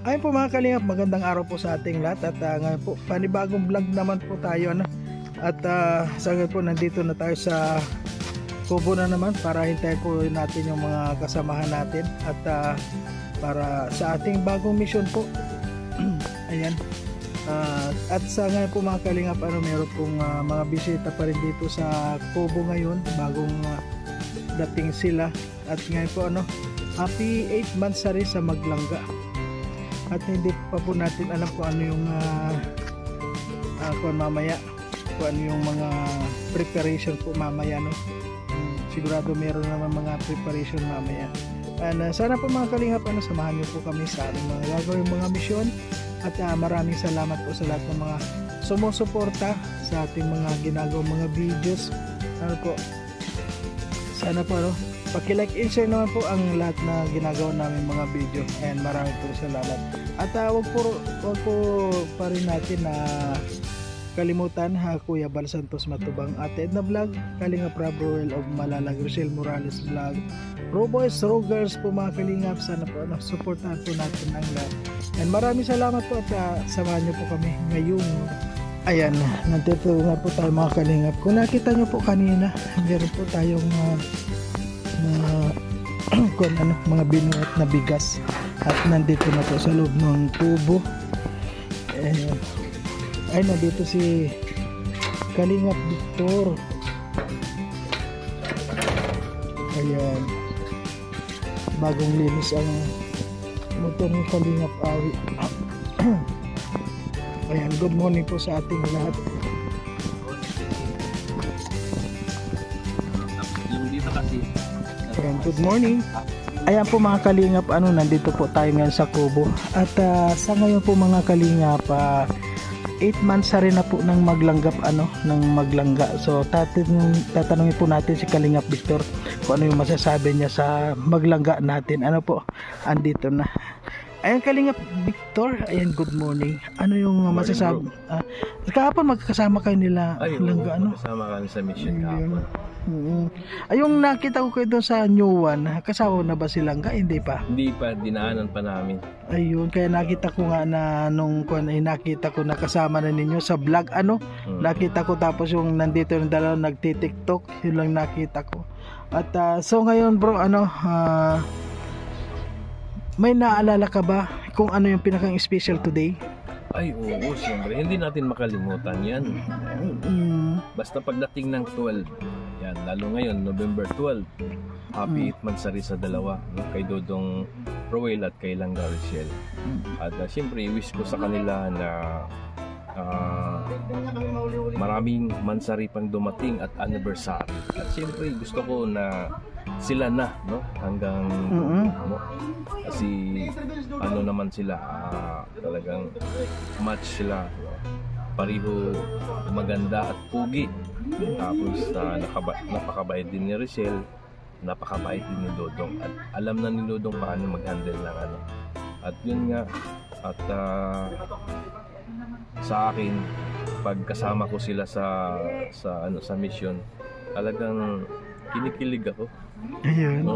Ayun po mga kalingap, magandang araw po sa ating lahat. At ngayon po, panibagong vlog naman po tayo, ano? At sa ngayon po, nandito na tayo sa kubo na naman para hintayin po natin yung mga kasamahan natin. At para sa ating bagong mission po. Ayan. At sa ngayon po mga kalingap, meron pong mga bisita pa rin dito sa kubo ngayon. Bagong dating sila. At ngayon po, happy 8 months rin sa Maglangga. At hindi pa po natin alam kung ano yung kung mamaya, kung ano yung mga preparation po mamaya, no? Sigurado meron naman mga preparation mamaya. And sana po mga kalingap, samahan niyo po kami sa ating mga gagawing mga misyon. At maraming salamat po sa lahat ng mga sumusuporta sa ating mga ginagawang mga videos. Sana po, paki-like and share naman po ang lahat na ginagawa namin mga video, and maraming po salamat. At wag po pa rin natin na kalimutan Kuya Bal Santos Matubang, Ate Edna Vlog, Kalingap Rob Roel of Malalag, Rochelle Morales Vlog, Roboys, Rogers po mga kalingap. Sana po supportahan po natin ang lahat, and maraming salamat po at samahan niyo po kami ngayong ayan, nandito na po tayo mga kalingap. Kung nakita nyo po kanina, meron po tayong mga binuhat na bigas, at nandito na po sa loob ng tubo. Ay, nandito si Kalingap Victor. Ayan, bagong linis ang motor ng Kalingap Awi. Ayan, good morning po sa ating lahat. Dito kasi. Ayan, good morning. Ayan po mga kalingap, nandito po tayo ngayon sa kubo. At sa ngayon po mga kalingap, 8 months na rin na po ng maglanggap, ng maglangga. So tatanungin po natin si Kalingap Victor kung ano yung masasabi niya sa maglangga natin. Andito na. Ayan Kalingap Victor, ayan, good morning. Ano yung masasabi? Kahapon magkasama kayo nila. Ay, langga, magkasama kami sa mission kahapon. Yung nakita ko kayo doon sa New One, kasama na ba si Langga? Hindi pa? Hindi pa, dinaanan pa namin. Ayun, kaya nakita ko nga na nung nakita ko na kasama na ninyo sa vlog, nakita ko, tapos yung nandito yung dalawa nagti-tiktok, yun lang nakita ko. At so ngayon bro, may naalala ka ba kung ano yung pinakang special today? Ay, oo, siyempre. Hindi natin makalimutan yan. Basta pagdating ng 12, yan, lalo ngayon, November 12, happy 8 months sa dalawa, kay Dodong Roel at kay Langga Rochelle. At siyempre, wish ko sa kanila na maraming mansari pang dumating at anniversary. At siyempre, gusto ko na sila na, hanggang kasi naman sila, talagang match sila, pariho maganda at pugi. Tapos napakabait din ni Rochelle, napakabait din ni Dodong, at alam na ni Dodong paano mag-handle ng at yun nga, at sa akin, pagkasama ko sila sa mission, talagang kinikilig ako. Ayun.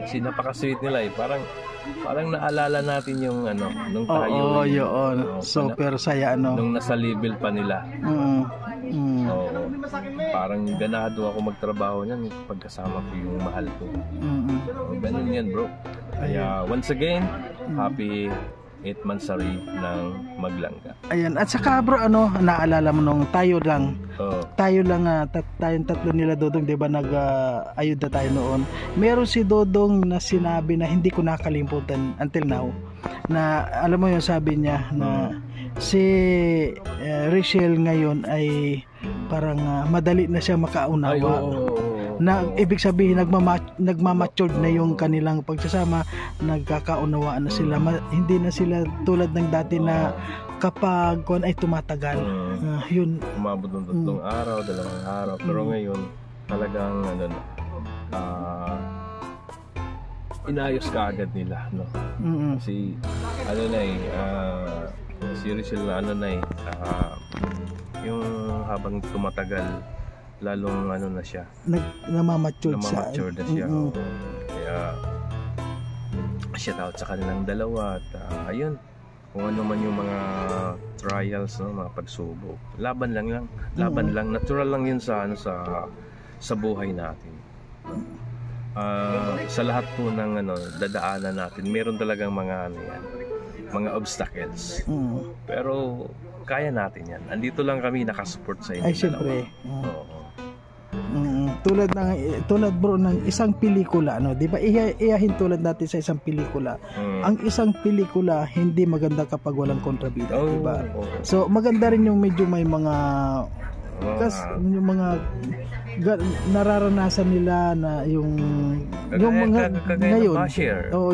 Kasi napaka-sweet nila parang naalala natin yung nung tayo. Oo, yun. Super saya nung nasa level pa nila. Parang ganado ako magtrabaho niyan pagkasama ko yung mahal ko. Ganun yan bro. Kaya once again, happy 8 months ng maglangga. Ayan, at saka bro, naalala mo nung tayo lang tayong tatlo nila Dodong, diba, ayuda tayo noon. Meron si Dodong na sinabi na hindi ko nakalimutan until now, na alam mo yung sabi niya na si Rochelle ngayon ay parang madali na siya makaunawa. Na ibig sabihin nagmamature na yung kanilang pagsasama, nagkakaunawaan na sila, hindi na sila tulad ng dati na kapag ay tumatagal, yun umabot ng 3 araw, 2 araw, pero ngayon talagang inayos ka agad nila, kasi si Rochelle yung habang tumatagal lalong na siya, namamature na siya. Kaya shout out sa kanilang dalawa at ayun, kung ano man yung mga trials, no, mga pagsubok, laban lang, natural lang yun sa sa buhay natin. Sa lahat po ng dadaanan natin, meron talagang mga mga obstacles. Pero kaya natin yan. Andito lang kami nakasupport sa inyo. Ay, syempre. Tulad bro ng isang pelikula, no, 'di ba? Iyahin tulad natin sa isang pelikula. Ang isang pelikula hindi maganda kapag walang kontrabida, 'di ba? So maganda rin yung medyo may mga yung mga nararanasan nila na yung mga ngayon.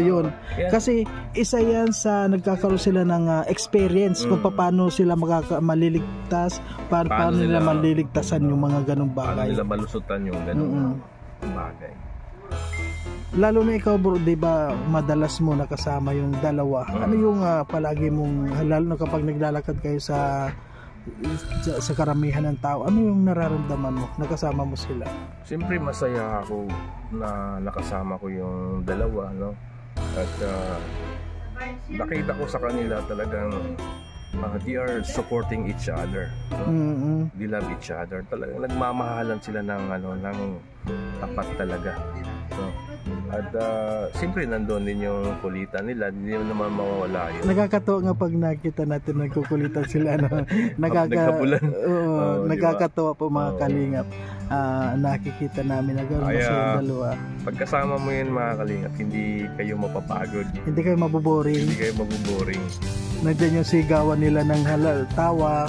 Yun. Kasi isa yan sa nagkakaroon sila ng experience kung paano sila maliligtas, paano nila maliligtasan yung mga ganung bagay. Paano nila malusutan yung ganung bagay. Lalo na ikaw bro, 'di ba, madalas mo nakasama yung dalawa. Ano yung palagi mong, lalo na kapag naglalakad kayo sa karamihan ng tao, ano yung nararamdaman mo nakasama mo sila? Siyempre masaya ako na nakasama ko yung dalawa, no? At nakita ko sa kanila talagang they are supporting each other, no? They love each other. Talagang nagmamahalan sila ng tapat talaga, no? At siyempre nandun din yung kulitan nila, hindi naman mawawala yun. Nakakatawa nga pag nakita natin nagkukulitan sila, no? Nakakatawa po mga kalingap. Nakikita namin na gano'n masayang dalawa. Pagkasama mo yun mga kalingap, hindi kayo mapapagod, hindi kayo mabuboring. Nandiyan yung sigawan nila ng halal, tawa.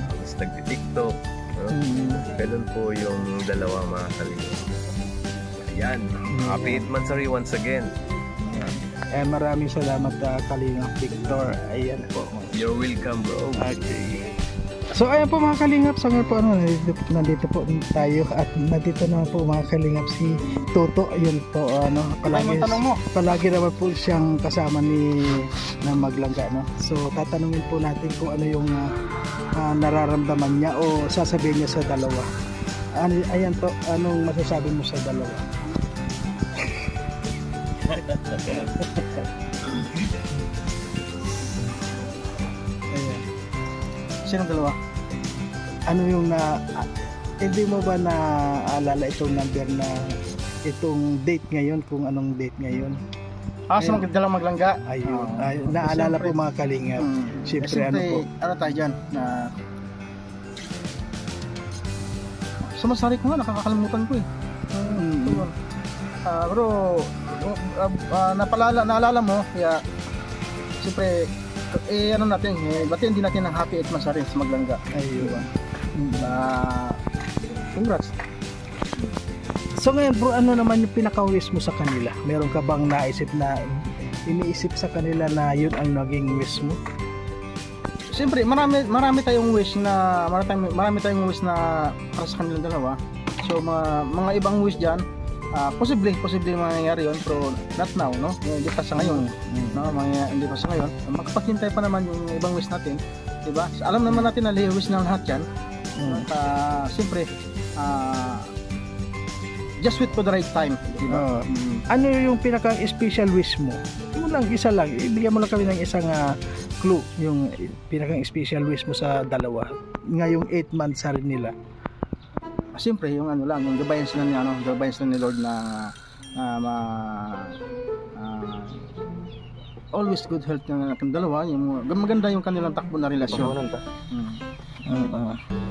Tapos nagti-tiktok, no? Ganun po yung dalawa mga kalingap. Yan, happy 8th Mansari once again. Maraming salamat Kalingap Victor. Ayan po. You're welcome bro. Okay. So ayan po mga Kalingap, so ngayon po nandito po tayo at nandito naman po mga Kalingap si Toto. Ayun po palagi naman po siyang kasama na Maglangga, no? So tatanungin po natin kung ano yung nararamdaman niya o sasabihin niya sa dalawa. Ayan po, anong masasabi mo sa dalawa? Ayan. Sinong dalawa? Ano yung hindi mo ba naaalala itong number na itong date ngayon, kung anong date ngayon? Sa mga dalawang Maglangga. Ayun. Naalala po mga Kalingap. Siyempre ano po? Ano tayo dyan? Sumasari ko nga, nakakalimutan ko eh. Bro, naalala mo, kaya siyempre, batiin din natin ng happy 8th Mansari sa Maglangga. Ayun. Congrats. So ngayon bro, ano naman yung pinaka-wish mo sa kanila? Meron ka bang iniisip sa kanila na yun ang naging wish mo? Siyempre, marami tayong wish na marami tayong wish na para sa kanilang dalawa. So mga ibang wish diyan, posible mangyayari 'yon, pero not now, no? Hindi pa sa ngayon. No, hindi pa sa ngayon. Magpaghintay pa naman yung ibang wish natin, 'di ba? So, alam naman natin na wish ng lahat 'yan. Siyempre, just wait for the right time, 'di ba? Ano yung pinaka-special wish mo? Isa lang, ibigyan mo lang kami ng isang clue, yung pinaka-special wish mo sa dalawa ngayong 8 months sa rin nila. Siyempre yung yung gabayan sila ni Lord na always good health ng dalawa, yung maganda yung kanilang takbo na relasyon.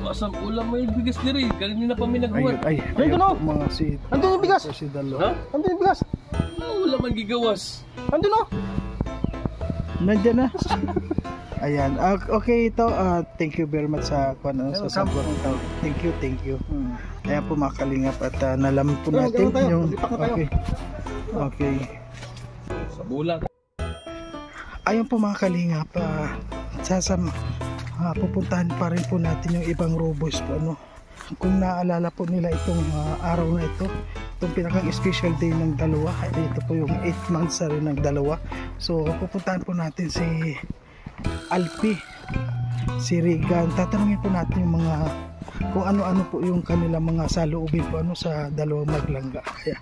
Asang ulam may bigas diri, kanina pa may naghuwat. Andun yung bigas. Andun yung bigas. Wala man gigawas. Andun nandiyan na. Ayan. Okay ito. Thank you very much sa sagot. Thank you. Ayan po mga Kalingap, at nalaman po natin yung okay. Sa bulan. Ayun po mga Kalingap, pupuntahan pa rin po natin yung ibang robos po, ano. Kung naalala po nila itong araw na ito, itong pinakang special day ng dalawa, ito po yung 8 months na rin ng dalawa. So pupuntahan po natin si Alpi, si Regan. Tatanungin po natin yung mga kung ano-ano po yung kanilang mga saloobin po sa dalawang Maglangga. Kaya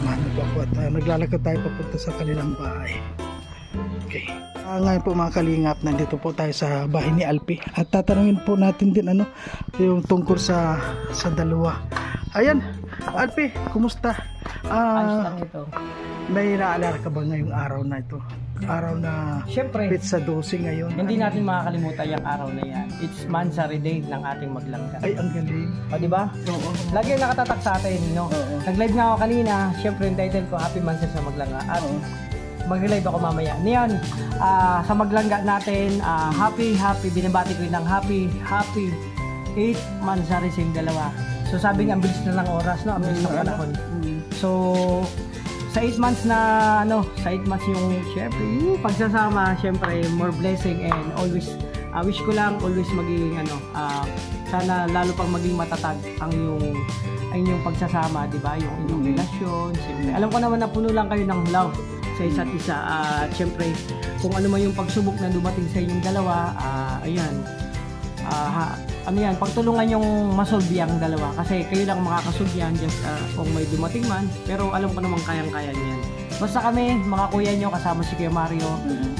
samahan niyo po ako at naglalakad tayo papunta sa kanilang bahay. Okay. Ngayon po mga kalingap, nandito po tayo sa bahay ni Alpi at tatanungin po natin din yung tungkol sa dalawa. Ayan, Alpi, kumusta? Ayos lang ito. May naalala ka ba ngayong araw na ito? Araw na Siyempre, pizza 12 ngayon. hindi natin makakalimutan yung araw na yan. It's Mansari Day ng ating maglangga. Ay, ang galing. O, di ba? Oo. Lagi yung nakatatak sa atin, no? Oo. Nag-live nga ako kanina. Siyempre, yung title ko, Happy Mansari sa Maglangga. At mag-live ako mamaya. Niyan, sa maglangga natin, happy, binabati ko yun ng happy 8 Mansari sa yung dalawa. So, sabi nga, ang bilis na ng oras, no? Ang bilis ng panahon. So, sa 8 months na sa 8 months yung syempre yung pagsasama, syempre more blessing and always wish ko lang always maging sana lalo pang maging matatag ang inyong pagsasama, di ba? Yung inyong relasyon. Syempre, alam ko naman na puno lang kayo ng love sa isa't isa at syempre kung ano man yung pagsubok na dumating sa inyong dalawa, ayan. Pagtulungan yung masolve ang dalawa kasi kayo lang makakasolve yan just kung may dumating man, pero alam ko naman kayang-kaya niyan. Basta kami, mga kuya nyo kasama si Kuya Mario,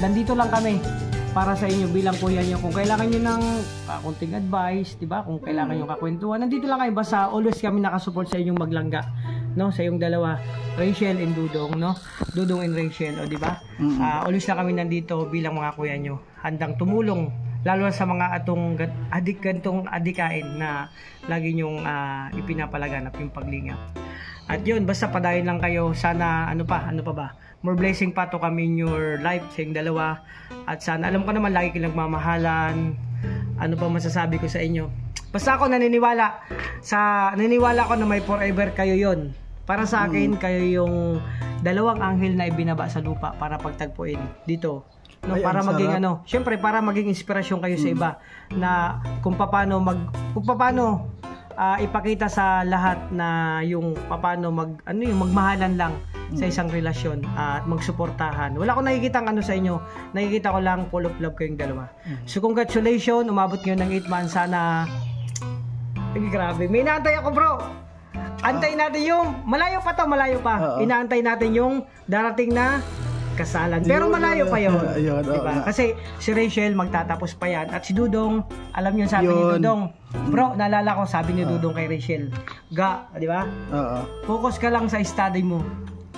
nandito lang kami para sa inyo bilang kuya nyo. Kung kailangan nyo ng konting advice, diba? Kung kailangan nyo kakwentuhan, nandito lang kayo. Basta always kami nakasupport sa inyong maglangga, no? Sa inyong dalawa, Rachel and Dudong, no? Dudong and Rachel, o diba? Always lang kami nandito bilang mga kuya nyo, handang tumulong lalo sa mga atong gantong adikain na lagi nyong ipinapalaganap yung paglingap. At yun, basta padayon lang kayo. Sana, ano pa ba? More blessing pa to kami in your life sa yung dalawa. At sana, alam ko naman, lagi kayo nagmamahalan. Ano pa masasabi ko sa inyo? Basta ako naniniwala ko na may forever kayo yon. Para sa akin, kayo yung dalawang anghel na ibinaba sa lupa para pagtagpuin dito. No, ay, para maging sarap. syempre para maging inspirasyon kayo sa iba na kung paano ipakita sa lahat na yung paano magmahalan lang sa isang relasyon at magsuportahan. Wala ko nakikitang sa inyo. Nakikita ko lang full of love kayong dalawa. So congratulations, umabot kayo ng 8 months. Sana grabe. May inaantay ako, bro. Antay natin yung malayo pa. Inaantay natin yung darating na kasalan. Pero malayo pa yun. Diba? Kasi si Rachel magtatapos pa yan. At si Dudong, alam niyo sabi ni Dudong, bro, naalala ko sabi ni Dudong kay Rachel, di ba? Focus ka lang sa study mo.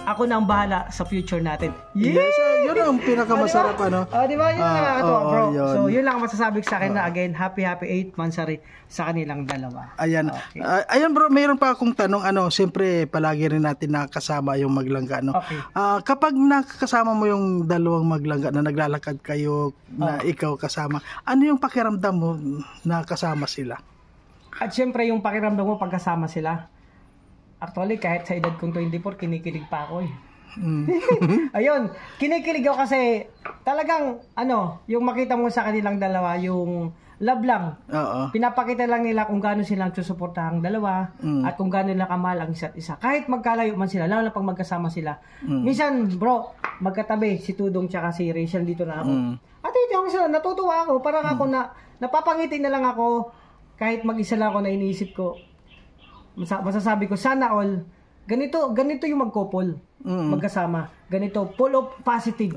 Ako na ang bahala sa future natin. Yes, yun ang pinakamasarap di ba? Yun ang nakakatawa, bro. Yun. So, yun lang ang masasabi ko sa akin na again, happy 8 Mansari sa kanilang dalawa. Ayan. Okay. Ayan bro, mayroon pa akong tanong, siyempre palagi rin natin nakasama yung maglangga, Okay. Kapag nakakasama mo yung dalawang maglangga na naglalakad kayo, na ikaw kasama, ano yung pakiramdam mo na kasama sila? At siyempre, yung pakiramdam mo pagkasama sila, actually, kahit sa edad kong 24, kinikilig pa ako eh. Ayun, kinikilig ako kasi talagang, yung makita mo sa kanilang dalawa, yung love lang. Pinapakita lang nila kung gaano silang susuportahan ang dalawa at kung gaano nila kamahal ang isa't isa. Kahit magkalayo man sila, lalo na pag magkasama sila. Minsan, bro, magkatabi si Tudong tsaka si Rachel dito na ako. At ito ako sila, natutuwa ako. Parang ako napapangiti na lang ako kahit mag-isa lang ako na iniisip ko. Masasabi ko, sana all, ganito yung mag-couple, magkasama. Ganito, full of positive.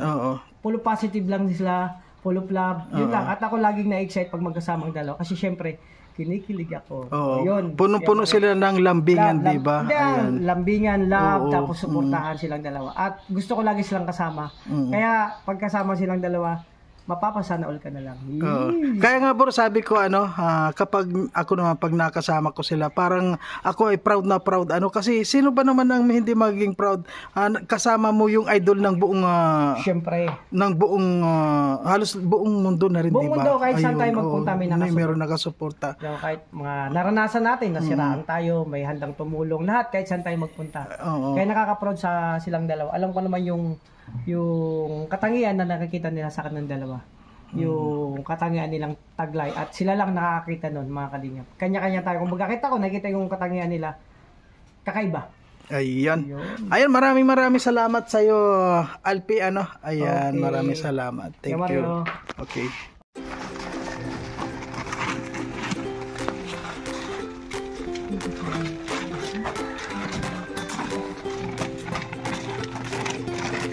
Full of positive lang sila, full of love. Yun lang. At ako laging na-excite pag magkasama ang dalawa. Kasi syempre, kinikilig ako. Yun. Puno-puno sila ng lambingan, di ba? Lambingan, love, tapos suportahan silang dalawa. At gusto ko lagi silang kasama. Kaya, pagkasama silang dalawa, mapapasana all ka na lang. Kaya nga bro, sabi ko kapag ako naman pag nakasama ko sila, parang ako ay proud na proud. Kasi sino ba naman ang hindi maging proud kasama mo yung idol ng buong syempre ng buong halos buong mundo na rin, di ba? Buong mundo, kahit saan tayo magpunta may meron nakasuporta. Kahit mga naranasan natin, nasiraan tayo, may handang tumulong, lahat kahit saan tayo magpunta. Kaya nakaka-proud sa silang dalawa. Alam ko naman yung katangian na nakikita nila sa kanilang dalawa. Yung katangian nilang taglay at sila lang nakakakita nun, mga kalingap. Kanya-kanya tayo. Kung magkakita ko, nakikita yung katangian nila, kakaiba. Ayan. Maraming salamat sa iyo, Alpi, Ayan, okay. Maraming salamat. Thank you. Okay.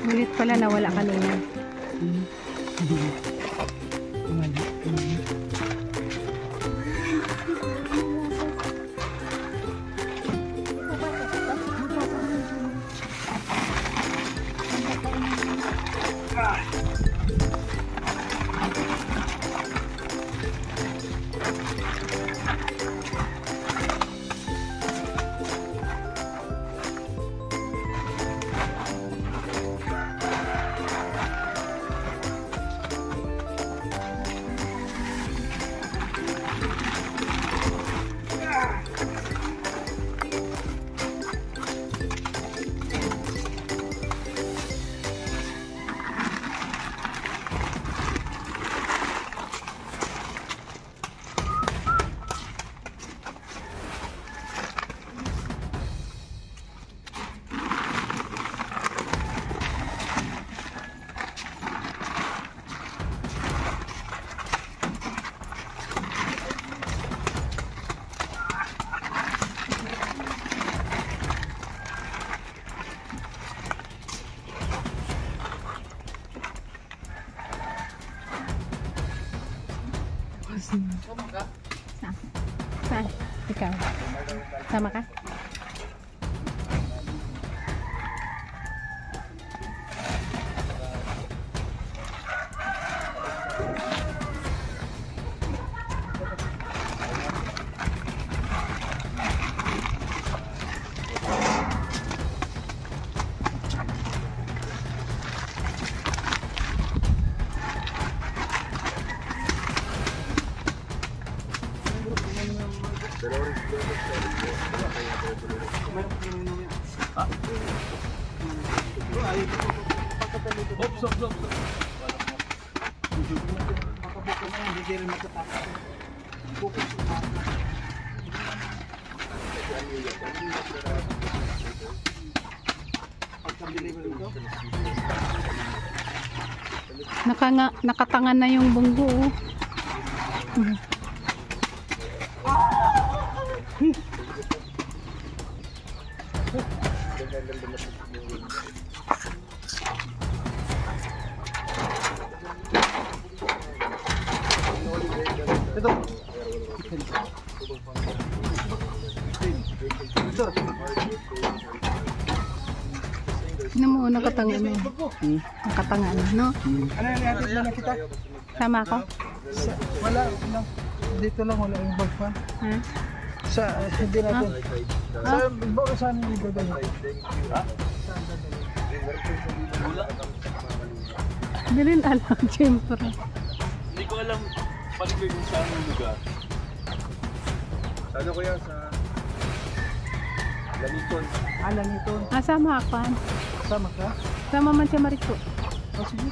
Ulit pala nawala kanina. Saan? Ikaw? Sama ka? Nakatangan na yung bunggo. Ano mo, nakatangan na. Nakatangan na, no? Ano yung natin na kita? Sama ako? Wala lang. Dito lang wala yung bag fan. Ha? Sa hindi natin. Sa bag saan yung dadalhin? Ha? Hindi rin alam, siyempre. Hindi ko alam paligay kung saan yung lugar. Ano ko yan sa Laniton. Laniton. Sama ako. Sama ka? Sama man siya Mariko. O sige.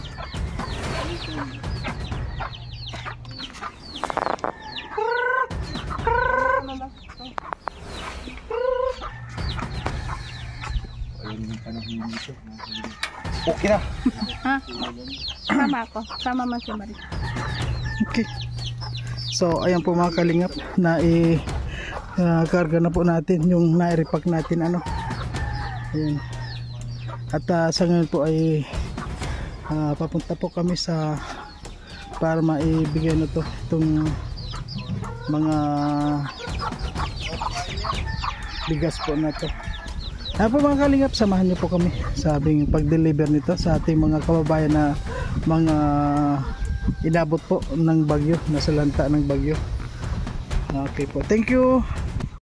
Okay na. Ha? Sama ako. Sama man siya Mariko. Okay. So ayan po mga kalingap na karga na po natin yung na-repack natin ano. Ayan. At sa ngayon po ay papunta po kami sa para maibigay na to itong mga bigas po na to. Ayan po mga kalingap, samahan niyo po kami sa aming pag-deliver nito sa ating mga kababayan na mga inabot po ng bagyo, nasa lanta ng bagyo. Okay po, thank you.